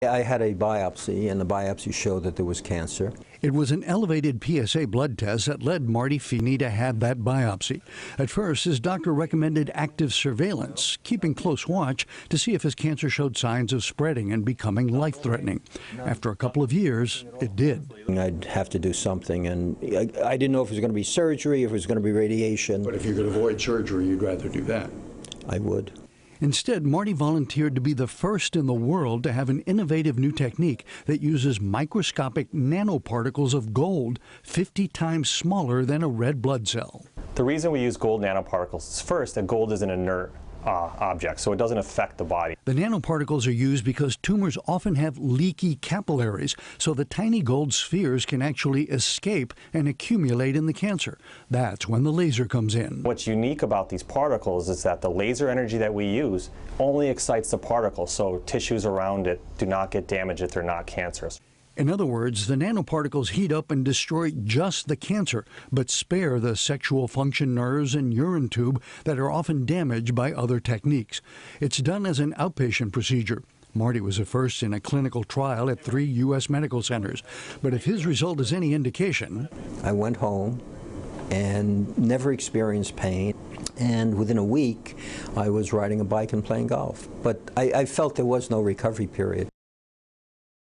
I had a biopsy, and the biopsy showed that there was cancer. It was an elevated PSA blood test that led Marty Feeney to have that biopsy. At first, his doctor recommended active surveillance, keeping close watch to see if his cancer showed signs of spreading and becoming life-threatening. After a couple of years, it did. I'd have to do something, and I didn't know if it was going to be surgery, if it was going to be radiation. But if you could avoid surgery, you'd rather do that. I would. Instead, Marty volunteered to be the first in the world to have an innovative new technique that uses microscopic nanoparticles of gold 50 times smaller than a red blood cell. The reason we use gold nanoparticles is first that gold is an inert object, so it doesn't affect the body. The nanoparticles are used because tumors often have leaky capillaries, so the tiny gold spheres can actually escape and accumulate in the cancer. That's when the laser comes in. What's unique about these particles is that the laser energy that we use only excites the particle, so tissues around it do not get damaged if they're not cancerous. In other words, the nanoparticles heat up and destroy just the cancer, but spare the sexual function nerves and urine tube that are often damaged by other techniques. It's done as an outpatient procedure. Marty was a first in a clinical trial at 3 U.S. medical centers. But if his result is any indication, I went home and never experienced pain. And within a week, I was riding a bike and playing golf. But I felt there was no recovery period.